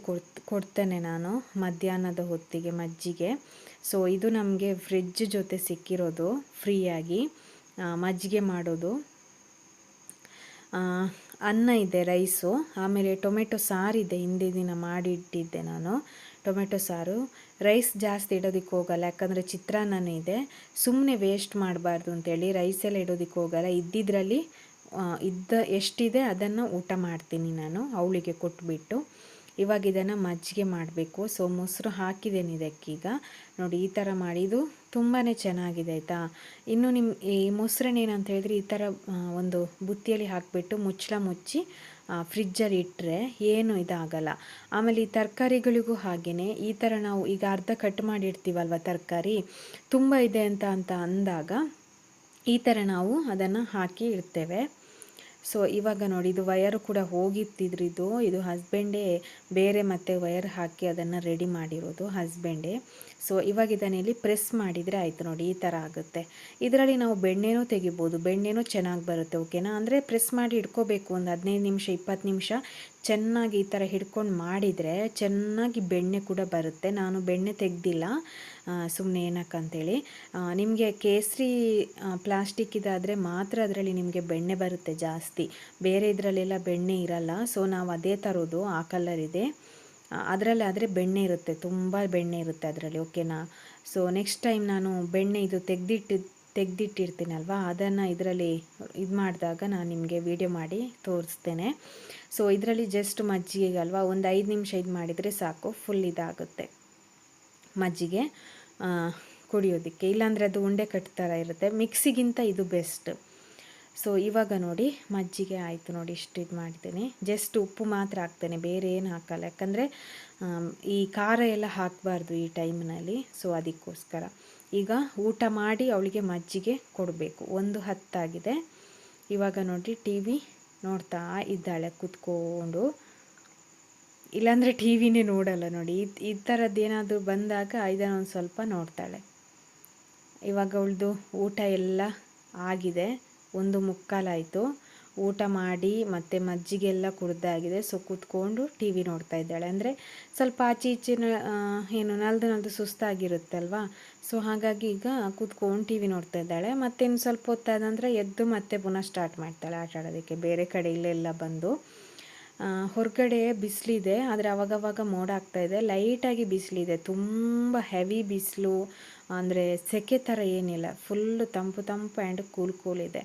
A: ಕೊಡ್ತೇನೆ ನಾನು ಮಧ್ಯಾಹ್ನದ ಹೊತ್ತಿಗೆ ಮಜ್ಜಿಗೆ. ಸೊ ಇದು ನಮಗೆ ಫ್ರಿಡ್ಜ್ ಜೊತೆ ಸಿಕ್ಕಿರೋದು ಫ್ರೀಯಾಗಿ ಮಜ್ಜಿಗೆ ಮಾಡೋದು. ಅನ್ನ ಇದೆ, ರೈಸು, ಆಮೇಲೆ ಟೊಮೆಟೊ ಸಾರಿದೆ, ಹಿಂದಿನ ದಿನ ಮಾಡಿಟ್ಟಿದ್ದೆ ನಾನು ಟೊಮೆಟೊ ಸಾರು. ರೈಸ್ ಜಾಸ್ತಿ ಇಡೋದಕ್ಕೆ ಹೋಗಲ್ಲ, ಯಾಕಂದರೆ ಚಿತ್ರಾನ್ನನೇ ಇದೆ, ಸುಮ್ಮನೆ ವೇಸ್ಟ್ ಮಾಡಬಾರ್ದು ಅಂತೇಳಿ ರೈಸೆಲ್ಲ ಇಡೋದಕ್ಕೆ ಹೋಗಲ್ಲ. ಇದ್ದಿದ್ರಲ್ಲಿ ಎಷ್ಟಿದೆ ಅದನ್ನು ಊಟ ಮಾಡ್ತೀನಿ ನಾನು ಅವಳಿಗೆ ಕೊಟ್ಬಿಟ್ಟು. ಇವಾಗ ಇದನ್ನು ಮಜ್ಜಿಗೆ ಮಾಡಬೇಕು. ಸೊ ಮೊಸರು ಹಾಕಿದ್ದೇನೆ ಇದಕ್ಕೀಗ ನೋಡಿ. ಈ ಥರ ಮಾಡಿದ್ದು ತುಂಬಾ ಚೆನ್ನಾಗಿದೆ ಆಯಿತಾ. ಇನ್ನು ಈ ಮೊಸರನ್ನ ಏನಂತ ಹೇಳಿದ್ರೆ, ಈ ಥರ ಒಂದು ಬುತ್ತಿಯಲ್ಲಿ ಹಾಕಿಬಿಟ್ಟು ಮುಚ್ಚಿ ಫ್ರಿಜ್ಜಲ್ಲಿ ಇಟ್ಟರೆ ಏನು ಇದಾಗಲ್ಲ. ಆಮೇಲೆ ಈ ತರಕಾರಿಗಳಿಗೂ ಹಾಗೆಯೇ ಈ ಥರ ನಾವು ಈಗ ಅರ್ಧ ಕಟ್ ಮಾಡಿರ್ತೀವಲ್ವ ತರಕಾರಿ, ತುಂಬ ಇದೆ ಅಂತ ಅಂದಾಗ ಈ ಥರ ನಾವು ಅದನ್ನು ಹಾಕಿ ಇಡ್ತೇವೆ. ಸೊ ಇವಾಗ ನೋಡಿ, ಇದು ವಯರು ಕೂಡ ಹೋಗಿತ್ತಿದ್ರಿದ್ದು, ಇದು ಹಸ್ಬೆಂಡೇ ಬೇರೆ ಮತ್ತೆ ವಯರ್ ಹಾಕಿ ಅದನ್ನು ರೆಡಿ ಮಾಡಿರೋದು ಹಸ್ಬೆಂಡೇ. ಸೊ ಇವಾಗ ಇದನ್ನು ಇಲ್ಲಿ ಪ್ರೆಸ್ ಮಾಡಿದರೆ ಆಯಿತು ನೋಡಿ, ಈ ಥರ ಆಗುತ್ತೆ. ಇದರಲ್ಲಿ ನಾವು ಬೆಣ್ಣೆನೂ ತೆಗಿಬೋದು, ಬೆಣ್ಣೆನೂ ಚೆನ್ನಾಗಿ ಬರುತ್ತೆ. ಓಕೆನಾ, ಅಂದರೆ ಪ್ರೆಸ್ ಮಾಡಿ ಇಟ್ಕೋಬೇಕು ಒಂದು 15 ನಿಮಿಷ 20 ನಿಮಿಷ ಚೆನ್ನಾಗಿ ಈ ಥರ ಹಿಡ್ಕೊಂಡು ಮಾಡಿದರೆ ಚೆನ್ನಾಗಿ ಬೆಣ್ಣೆ ಕೂಡ ಬರುತ್ತೆ. ನಾನು ಬೆಣ್ಣೆ ತೆಗೆದಿಲ್ಲ, ಸುಮ್ಮನೆ ಏನಕ್ಕಂತೇಳಿ. ನಿಮಗೆ ಕೇಸರಿ ಪ್ಲಾಸ್ಟಿಕ್ ಇದಾದರೆ ಮಾತ್ರ ಅದರಲ್ಲಿ ನಿಮಗೆ ಬೆಣ್ಣೆ ಬರುತ್ತೆ ಜಾಸ್ತಿ, ಬೇರೆ ಇದರಲ್ಲೆಲ್ಲ ಬೆಣ್ಣೆ ಇರಲ್ಲ. ಸೊ ನಾವು ಅದೇ ತರೋದು, ಆ ಕಲರ್ ಇದೆ ಅದರಲ್ಲಿ ಆದರೆ ಬೆಣ್ಣೆ ಇರುತ್ತೆ, ತುಂಬ ಬೆಣ್ಣೆ ಇರುತ್ತೆ ಅದರಲ್ಲಿ. ಓಕೆನಾ. ಸೊ ನೆಕ್ಸ್ಟ್ ಟೈಮ್ ನಾನು ಬೆಣ್ಣೆ ಇದು ತೆಗೆದಿಟ್ಟಿರ್ತೀನಲ್ವ, ಅದನ್ನು ಇದರಲ್ಲಿ ಇದು ಮಾಡಿದಾಗ ನಾನು ನಿಮಗೆ ವಿಡಿಯೋ ಮಾಡಿ ತೋರಿಸ್ತೇನೆ. ಸೊ ಇದರಲ್ಲಿ ಜಸ್ಟ್ ಮಜ್ಜಿಗೆ ಅಲ್ವಾ, ಒಂದು 5 ನಿಮಿಷ ಇದು ಮಾಡಿದರೆ ಸಾಕು, ಫುಲ್ ಇದಾಗುತ್ತೆ ಮಜ್ಜಿಗೆ ಕುಡಿಯೋದಕ್ಕೆ. ಇಲ್ಲಾಂದರೆ ಅದು ಉಂಡೆ ಕಟ್ ಥರ ಇರುತ್ತೆ. ಮಿಕ್ಸಿಗಿಂತ ಇದು ಬೆಸ್ಟ್. ಸೊ ಇವಾಗ ನೋಡಿ ಮಜ್ಜಿಗೆ ಆಯಿತು ನೋಡಿ, ಇಷ್ಟು ಇದು ಮಾಡ್ತೀನಿ. ಜಸ್ಟ್ ಉಪ್ಪು ಮಾತ್ರ ಹಾಕ್ತೇನೆ, ಬೇರೆ ಏನು ಹಾಕಲ್ಲ. ಯಾಕಂದರೆ ಈ ಖಾರ ಎಲ್ಲ ಹಾಕಬಾರ್ದು ಈ ಟೈಮ್ನಲ್ಲಿ. ಸೊ ಅದಕ್ಕೋಸ್ಕರ ಈಗ ಊಟ ಮಾಡಿ ಅವಳಿಗೆ ಮಜ್ಜಿಗೆ ಕೊಡಬೇಕು. 1:10 ಇವಾಗ ನೋಡಿ ಟಿ ವಿ ನೋಡ್ತಾ ಇದ್ದಾಳೆ ಕೂತ್ಕೊಂಡು. ಇಲ್ಲಾಂದರೆ ಟಿ ವಿನೇ ನೋಡಲ್ಲ ನೋಡಿ. ಈ ಥರದ್ದು ಏನಾದರೂ ಬಂದಾಗ ಇದನ್ನು ಒಂದು ಸ್ವಲ್ಪ ನೋಡ್ತಾಳೆ. ಇವಾಗ ಅವಳದು ಊಟ ಎಲ್ಲ ಆಗಿದೆ, 1:45 ಊಟ ಮಾಡಿ ಮತ್ತು ಮಜ್ಜಿಗೆಲ್ಲ ಕುಡ್ದಾಗಿದೆ. ಸೊ ಕೂತ್ಕೊಂಡು ಟಿ ವಿ ನೋಡ್ತಾ ಇದ್ದಾಳೆ. ಅಂದರೆ ಸ್ವಲ್ಪ ಆಚೆ ಈಚಿನ ಏನು ನಲ್ದು ಸುಸ್ತಾಗಿರುತ್ತಲ್ವ. ಸೊ ಹಾಗಾಗಿ ಈಗ ಕೂತ್ಕೊಂಡು ಟಿ ವಿ ನೋಡ್ತಾ ಇದ್ದಾಳೆ. ಮತ್ತಿನ್ನು ಸ್ವಲ್ಪ ಹೊತ್ತಾದಂದರೆ ಎದ್ದು ಮತ್ತೆ ಪುನಃ ಸ್ಟಾರ್ಟ್ ಮಾಡ್ತಾಳೆ ಆಟ ಆಡೋದಕ್ಕೆ, ಬೇರೆ ಕಡೆ ಇಲ್ಲೆಲ್ಲ ಬಂದು. ಹೊರಗಡೆ ಬಿಸಿಲಿದೆ, ಆದರೆ ಅವಾಗವಾಗ ಮೋಡ ಆಗ್ತಾಯಿದೆ, ಲೈಟಾಗಿ ಬಿಸಿಲಿದೆ. ತುಂಬ ಹೆವಿ ಬಿಸಿಲು ಅಂದರೆ ಸೆಕೆ ಥರ ಏನಿಲ್ಲ, ಫುಲ್ಲು ತಂಪು ಆ್ಯಂಡ್ ಕೂಲ್ ಇದೆ.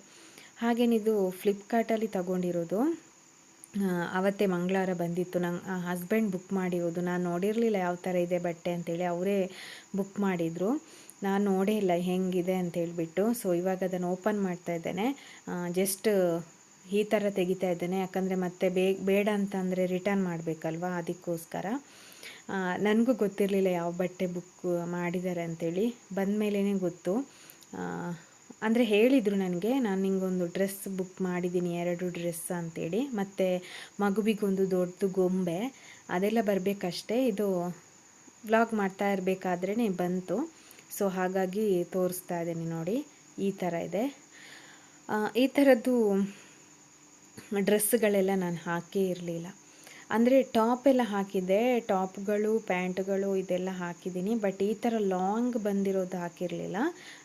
A: ಹಾಗೇನಿದು ಫ್ಲಿಪ್ಕಾರ್ಟಲ್ಲಿ ತಗೊಂಡಿರೋದು. ಅವತ್ತೇ ಮಂಗಳವಾರ ಬಂದಿತ್ತು. ನಂಗೆ ಹಸ್ಬೆಂಡ್ ಬುಕ್ ಮಾಡಿರೋದು. ನಾನು ನೋಡಿರಲಿಲ್ಲ ಯಾವ ಥರ ಇದೆ ಬಟ್ಟೆ ಅಂತೇಳಿ, ಅವರೇ ಬುಕ್ ಮಾಡಿದರು. ನಾನು ನೋಡೇ ಇಲ್ಲ ಹೆಂಗಿದೆ ಅಂತೇಳ್ಬಿಟ್ಟು. ಸೊ ಇವಾಗ ಅದನ್ನು ಓಪನ್ ಮಾಡ್ತಾ ಇದ್ದೇನೆ. ಜಸ್ಟ್ ಈ ಥರ ತೆಗಿತಾ ಇದ್ದೇನೆ, ಯಾಕಂದರೆ ಮತ್ತೆ ಬೇಡ ಅಂತಂದರೆ ರಿಟರ್ನ್ ಮಾಡಬೇಕಲ್ವ, ಅದಕ್ಕೋಸ್ಕರ. ನನಗೂ ಗೊತ್ತಿರಲಿಲ್ಲ ಯಾವ ಬಟ್ಟೆ ಬುಕ್ ಮಾಡಿದ್ದಾರೆ ಅಂಥೇಳಿ, ಬಂದ ಮೇಲೇ ಗೊತ್ತು. ಅಂದರೆ ಹೇಳಿದರು ನನಗೆ, ನಾನು ನಿಂಗೊಂದು ಡ್ರೆಸ್ ಬುಕ್ ಮಾಡಿದ್ದೀನಿ, 2 ಡ್ರೆಸ್ ಅಂಥೇಳಿ, ಮತ್ತು ಮಗುವಿಗೊಂದು ದೊಡ್ಡದು ಗೊಂಬೆ, ಅದೆಲ್ಲ ಬರಬೇಕಷ್ಟೇ. ಇದು ವ್ಲಾಗ್ ಮಾಡ್ತಾ ಇರಬೇಕಾದ್ರೇ ಬಂತು. ಸೊ ಹಾಗಾಗಿ ತೋರಿಸ್ತಾ ಇದ್ದೀನಿ ನೋಡಿ, ಈ ಥರ ಇದೆ. ಈ ಥರದ್ದು ಡ್ರೆಸ್ಗಳೆಲ್ಲ ನಾನು ಹಾಕೇ ಇರಲಿಲ್ಲ. ಅಂದರೆ ಟಾಪ್ ಎಲ್ಲ ಹಾಕಿದ್ದೆ, ಟಾಪ್ಗಳು ಪ್ಯಾಂಟ್ಗಳು ಇದೆಲ್ಲ ಹಾಕಿದ್ದೀನಿ. ಬಟ್ ಈ ಥರ ಲಾಂಗ್ ಬಂದಿರೋದು ಹಾಕಿರಲಿಲ್ಲ.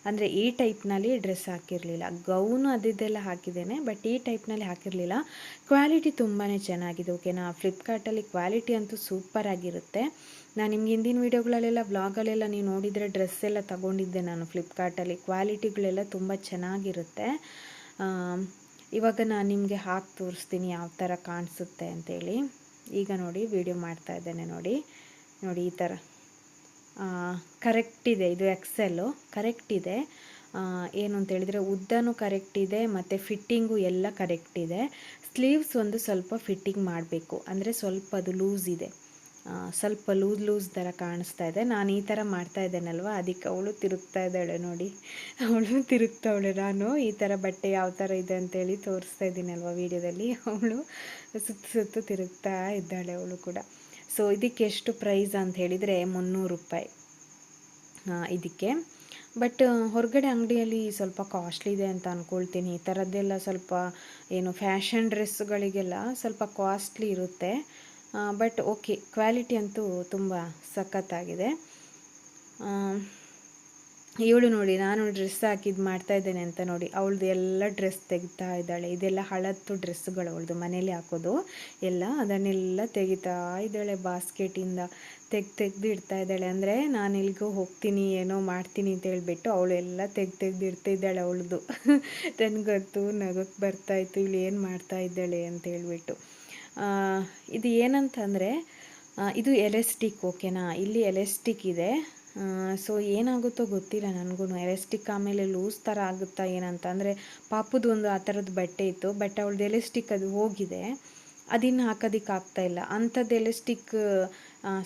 A: ಅಂದರೆ ಈ ಟೈಪ್ನಲ್ಲಿ ಡ್ರೆಸ್ ಹಾಕಿರಲಿಲ್ಲ. ಗೌನು ಅದೆಲ್ಲ ಹಾಕಿದ್ದೇನೆ, ಬಟ್ ಈ ಟೈಪ್ನಲ್ಲಿ ಹಾಕಿರಲಿಲ್ಲ. ಕ್ವಾಲಿಟಿ ತುಂಬಾ ಚೆನ್ನಾಗಿದೆ, ಓಕೆನಾ. ಫ್ಲಿಪ್ಕಾರ್ಟಲ್ಲಿ ಕ್ವಾಲಿಟಿ ಅಂತೂ ಸೂಪರಾಗಿರುತ್ತೆ. ನಾನು ನಿಮ್ಗೆ ಹಿಂದಿನ ವೀಡಿಯೋಗಳಲ್ಲೆಲ್ಲ ವ್ಲಾಗಲ್ಲೆಲ್ಲ ನೀವು ನೋಡಿದರೆ ಡ್ರೆಸ್ ಎಲ್ಲ ತಗೊಂಡಿದ್ದೆ ನಾನು ಫ್ಲಿಪ್ಕಾರ್ಟಲ್ಲಿ. ಕ್ವಾಲಿಟಿಗಳೆಲ್ಲ ತುಂಬ ಚೆನ್ನಾಗಿರುತ್ತೆ. ಇವಾಗ ನಾನು ನಿಮಗೆ ಹಾಕಿ ತೋರಿಸ್ತೀನಿ ಯಾವ ಥರ ಕಾಣಿಸುತ್ತೆ ಅಂತೇಳಿ. ಈಗ ನೋಡಿ ವಿಡಿಯೋ ಮಾಡ್ತಾ ಇದ್ದೇನೆ ನೋಡಿ ಈ ಥರ ಕರೆಕ್ಟ್ ಇದೆ. ಇದು ಎಕ್ಸೆಲ್ಲು ಕರೆಕ್ಟ್ ಇದೆ. ಏನು ಅಂತ ಹೇಳಿದರೆ ಉದ್ದನೂ ಕರೆಕ್ಟ್ ಇದೆ, ಮತ್ತು ಫಿಟ್ಟಿಂಗು ಎಲ್ಲ ಕರೆಕ್ಟ್ ಇದೆ. ಸ್ಲೀವ್ಸ್ ಒಂದು ಸ್ವಲ್ಪ ಫಿಟ್ಟಿಂಗ್ ಮಾಡಬೇಕು, ಅಂದರೆ ಸ್ವಲ್ಪ ಅದು ಲೂಸ್ ಇದೆ, ಸ್ವಲ್ಪ ಲೂಸ್ ಥರ ಕಾಣಿಸ್ತಾ ಇದೆ. ನಾನು ಈ ಥರ ಮಾಡ್ತಾ ಇದ್ದೇನಲ್ವ, ಅದಕ್ಕೆ ಅವಳು ತಿರುಗ್ತಾ ಇದ್ದಾಳೆ ನೋಡಿ, ಅವಳು ತಿರುಗ್ತಾವಳೆ. ನಾನು ಈ ಥರ ಬಟ್ಟೆ ಯಾವ ಥರ ಇದೆ ಅಂತೇಳಿ ತೋರಿಸ್ತಾ ಇದ್ದೀನಲ್ವ ವೀಡಿಯೋದಲ್ಲಿ, ಅವಳು ಸುತ್ತು ತಿರುಗ್ತಾ ಇದ್ದಾಳೆ ಅವಳು ಕೂಡ. ಸೊ ಇದಕ್ಕೆ ಎಷ್ಟು ಪ್ರೈಸ್ ಅಂತ ಹೇಳಿದರೆ 300 ರೂಪಾಯಿ ಇದಕ್ಕೆ. ಬಟ್ ಹೊರಗಡೆ ಅಂಗಡಿಯಲ್ಲಿ ಸ್ವಲ್ಪ ಕಾಸ್ಟ್ಲಿ ಇದೆ ಅಂತ ಅಂದ್ಕೊಳ್ತೀನಿ. ಈ ಥರದ್ದೆಲ್ಲ ಸ್ವಲ್ಪ ಏನು ಫ್ಯಾಷನ್ ಡ್ರೆಸ್ಗಳಿಗೆಲ್ಲ ಸ್ವಲ್ಪ ಕಾಸ್ಟ್ಲಿ ಇರುತ್ತೆ. ಬಟ್ ಓಕೆ, ಕ್ವಾಲಿಟಿ ಅಂತೂ ತುಂಬ ಸಖತ್ತಾಗಿದೆ. ಇವಳು ನೋಡಿ, ನಾನು ಡ್ರೆಸ್ ಹಾಕಿದ್ದು ಮಾಡ್ತಾಯಿದ್ದೇನೆ ಅಂತ ನೋಡಿ, ಅವಳದು ಎಲ್ಲ ಡ್ರೆಸ್ ತೆಗಿತಾ ಇದ್ದಾಳೆ. ಇದೆಲ್ಲ ಹಳತ್ತು ಡ್ರೆಸ್ಸುಗಳು ಅವಳದು, ಮನೇಲಿ ಹಾಕೋದು ಎಲ್ಲ, ಅದನ್ನೆಲ್ಲ ತೆಗಿತಾ ಇದ್ದಾಳೆ. ಬಾಸ್ಕೆಟಿಂದ ತೆಗ್ದು ಇಡ್ತಾ ಇದ್ದಾಳೆ. ಅಂದರೆ ನಾನು ಎಲ್ಲಿಗೋ ಹೋಗ್ತೀನಿ ಏನೋ ಮಾಡ್ತೀನಿ ಅಂತ ಹೇಳ್ಬಿಟ್ಟು ಅವಳೆಲ್ಲ ತೆಗ್ದು ಇಡ್ತಿದ್ದಾಳೆ ಅವಳದು. ನನಗಂತೂ ನಗಕ್ಕೆ ಬರ್ತಾಯಿತ್ತು, ಇವಳು ಏನು ಮಾಡ್ತಾ ಇದ್ದಾಳೆ ಅಂತ ಹೇಳ್ಬಿಟ್ಟು. ಇದು ಏನಂತಂದರೆ ಇದು ಎಲಾಸ್ಟಿಕ್, ಓಕೆನಾ. ಇಲ್ಲಿ ಎಲಾಸ್ಟಿಕ್ ಇದೆ. ಸೊ ಏನಾಗುತ್ತೋ ಗೊತ್ತಿಲ್ಲ ನನಗೂ. ಎಲಾಸ್ಟಿಕ್ ಆಮೇಲೆ ಲೂಸ್ ಥರ ಆಗುತ್ತಾ ಏನಂತ. ಅಂದರೆ ಪಾಪುದು ಒಂದು ಆ ಥರದ್ದು ಬಟ್ಟೆ ಇತ್ತು, ಬಟ್ ಅವಳದು ಎಲಾಸ್ಟಿಕ್ ಅದು ಹೋಗಿದೆ, ಅದನ್ನು ಹಾಕೋದಕ್ಕೆ ಆಗ್ತಾಯಿಲ್ಲ. ಅಂಥದ್ದು ಎಲಾಸ್ಟಿಕ್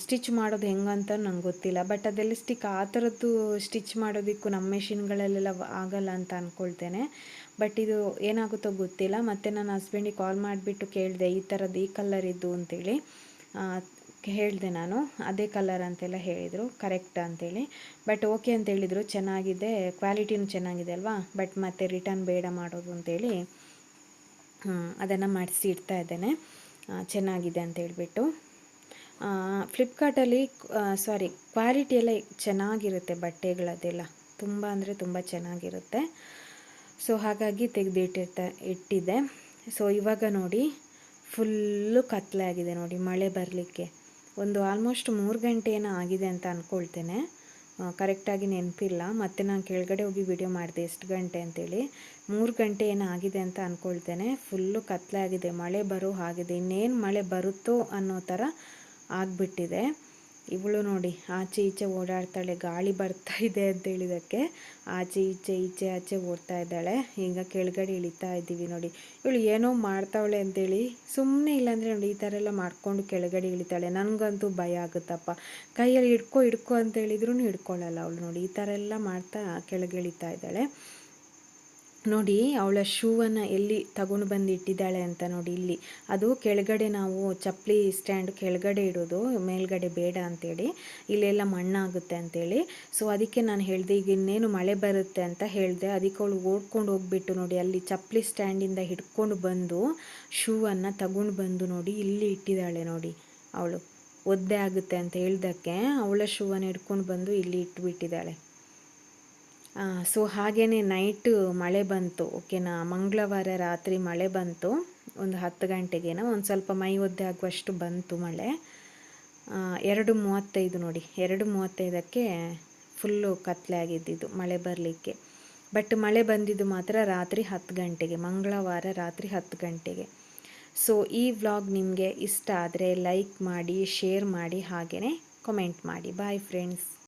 A: ಸ್ಟಿಚ್ ಮಾಡೋದು ಹೆಂಗಂತ ನಂಗೆ ಗೊತ್ತಿಲ್ಲ. ಬಟ್ ಅದು ಎಲಾಸ್ಟಿಕ್ ಆ ಥರದ್ದು ಸ್ಟಿಚ್ ಮಾಡೋದಕ್ಕೂ ನಮ್ಮ ಮೆಷಿನ್ಗಳಲ್ಲೆಲ್ಲ ಆಗಲ್ಲ ಅಂತ ಅಂದ್ಕೊಳ್ತೇನೆ. ಬಟ್ ಇದು ಏನಾಗುತ್ತೋ ಗೊತ್ತಿಲ್ಲ. ಮತ್ತು ನನ್ನ ಹಸ್ಬೆಂಡಿಗೆ ಕಾಲ್ ಮಾಡಿಬಿಟ್ಟು ಕೇಳಿದೆ, ಈ ಥರದ್ದು ಈ ಕಲರ್ ಇದ್ದು ಅಂತೇಳಿ ಹೇಳಿದೆ ನಾನು. ಅದೇ ಕಲರ್ ಅಂತೆಲ್ಲ ಹೇಳಿದರು, ಕರೆಕ್ಟ್ ಅಂತೇಳಿ. ಬಟ್ ಓಕೆ ಅಂತ ಹೇಳಿದರು, ಚೆನ್ನಾಗಿದೆ, ಕ್ವಾಲಿಟಿನೂ ಚೆನ್ನಾಗಿದೆ ಅಲ್ವಾ. ಬಟ್ ಮತ್ತೆ ರಿಟರ್ನ್ ಬೇಡ ಮಾಡೋದು ಅಂತೇಳಿ ಅದನ್ನು ಮಾಡಿಸಿ ಇಡ್ತಾ ಇದ್ದೇನೆ, ಚೆನ್ನಾಗಿದೆ ಅಂತ ಹೇಳ್ಬಿಟ್ಟು. ಫ್ಲಿಪ್ಕಾರ್ಟಲ್ಲಿ ಕ್ವಾಲಿಟಿ ಎಲ್ಲ ಚೆನ್ನಾಗಿರುತ್ತೆ ಬಟ್ಟೆಗಳದೆಲ್ಲ, ತುಂಬ ಅಂದರೆ ತುಂಬ ಚೆನ್ನಾಗಿರುತ್ತೆ. ಸೊ ಹಾಗಾಗಿ ಇಟ್ಟಿದ್ದೆ. ಸೊ ಇವಾಗ ನೋಡಿ ಫುಲ್ಲು ಕತ್ಲೆ ಆಗಿದೆ ನೋಡಿ, ಮಳೆ ಬರಲಿಕ್ಕೆ ಒಂದು ಆಲ್ಮೋಸ್ಟ್ 3 ಗಂಟೆ ಏನೋ ಆಗಿದೆ ಅಂತ ಅಂದ್ಕೊಳ್ತೇನೆ. ಕರೆಕ್ಟಾಗಿ ನೆನಪಿಲ್ಲ. ಮತ್ತು ನಾನು ಕೆಳಗಡೆ ಹೋಗಿ ವಿಡಿಯೋ ಮಾಡಿದೆ ಎಷ್ಟು ಗಂಟೆ ಅಂತೇಳಿ. 3 ಗಂಟೆ ಏನೋ ಆಗಿದೆ ಅಂತ ಅಂದ್ಕೊಳ್ತೇನೆ. ಫುಲ್ಲು ಕತ್ಲೆ ಆಗಿದೆ, ಮಳೆ ಬರೋ ಹಾಗಿದೆ. ಇನ್ನೇನು ಮಳೆ ಬರುತ್ತೋ ಅನ್ನೋ ಥರ ಆಗಿಬಿಟ್ಟಿದೆ. ಇವಳು ನೋಡಿ ಆಚೆ ಈಚೆ ಓಡಾಡ್ತಾಳೆ, ಗಾಳಿ ಬರ್ತಾ ಇದೆ ಅಂತ ಹೇಳಿದಕ್ಕೆ ಆಚೆ ಈಚೆ ಆಚೆ ಓಡ್ತಾ ಇದ್ದಾಳೆ. ಈಗ ಕೆಳಗಡೆ ಇಳಿತಾ ಇದ್ದೀವಿ ನೋಡಿ. ಇವಳು ಏನೋ ಮಾಡ್ತಾವಳೆ ಅಂತೇಳಿ ಸುಮ್ಮನೆ ಇಲ್ಲಾಂದರೆ ನೋಡಿ ಈ ಥರ ಎಲ್ಲ ಮಾಡ್ಕೊಂಡು ಕೆಳಗಡೆ ಇಳಿತಾಳೆ. ನನಗಂತೂ ಭಯ ಆಗುತ್ತಪ್ಪ, ಕೈಯಲ್ಲಿ ಹಿಡ್ಕೊ ಅಂತ ಹೇಳಿದ್ರು ಹಿಡ್ಕೊಳ್ಳಲ್ಲ ಅವಳು ನೋಡಿ. ಈ ಥರ ಎಲ್ಲ ಮಾಡ್ತಾ ಕೆಳಗೆ ಇಳಿತಾ ಇದ್ದಾಳೆ ನೋಡಿ. ಅವಳ ಶೂವನ್ನು ಎಲ್ಲಿ ತಗೊಂಡು ಬಂದು ಇಟ್ಟಿದ್ದಾಳೆ ಅಂತ ನೋಡಿ. ಇಲ್ಲಿ ಅದು ಕೆಳಗಡೆ ನಾವು ಚಪ್ಪಲಿ ಸ್ಟ್ಯಾಂಡ್ ಕೆಳಗಡೆ ಇಡೋದು, ಮೇಲ್ಗಡೆ ಬೇಡ ಅಂತೇಳಿ, ಇಲ್ಲೆಲ್ಲ ಮಣ್ಣಾಗುತ್ತೆ ಅಂತೇಳಿ. ಸೊ ಅದಕ್ಕೆ ನಾನು ಹೇಳಿದೆ ಈಗ ಇನ್ನೇನು ಮಳೆ ಬರುತ್ತೆ ಅಂತ ಹೇಳಿದೆ. ಅದಕ್ಕೆ ಅವಳು ಓಡ್ಕೊಂಡು ಹೋಗ್ಬಿಟ್ಟು ನೋಡಿ ಅಲ್ಲಿ ಚಪ್ಪಲಿ ಸ್ಟ್ಯಾಂಡಿಂದ ಹಿಡ್ಕೊಂಡು ಬಂದು ಶೂವನ್ನು ತಗೊಂಡು ಬಂದು ನೋಡಿ ಇಲ್ಲಿ ಇಟ್ಟಿದ್ದಾಳೆ ನೋಡಿ. ಅವಳು ಒದ್ದೆ ಆಗುತ್ತೆ ಅಂತ ಹೇಳ್ದಕ್ಕೆ ಅವಳ ಶೂವನ್ನು ಹಿಡ್ಕೊಂಡು ಬಂದು ಇಲ್ಲಿ ಇಟ್ಬಿಟ್ಟಿದ್ದಾಳೆ. ಸೊ ಹಾಗೇ ನೈಟು ಮಳೆ ಬಂತು, ಓಕೆನಾ. ಮಂಗಳವಾರ ರಾತ್ರಿ ಮಳೆ ಬಂತು, ಒಂದು 10 ಗಂಟೆಗೇನೋ ಒಂದು ಸ್ವಲ್ಪ ಮೈ ಒದ್ದೆ ಆಗುವಷ್ಟು ಬಂತು ಮಳೆ. 2:35 ನೋಡಿ, 2:35ಕ್ಕೆ ಫುಲ್ಲು ಕತ್ಲೆ ಆಗಿದ್ದಿದ್ದು ಮಳೆ ಬರಲಿಕ್ಕೆ. ಬಟ್ ಮಳೆ ಬಂದಿದ್ದು ಮಾತ್ರ ರಾತ್ರಿ 10 ಗಂಟೆಗೆ, ಮಂಗಳವಾರ ರಾತ್ರಿ 10 ಗಂಟೆಗೆ. ಸೊ ಈ ವ್ಲಾಗ್ ನಿಮಗೆ ಇಷ್ಟ ಆದರೆ ಲೈಕ್ ಮಾಡಿ, ಶೇರ್ ಮಾಡಿ, ಹಾಗೆಯೇ ಕಮೆಂಟ್ ಮಾಡಿ. Bye friends.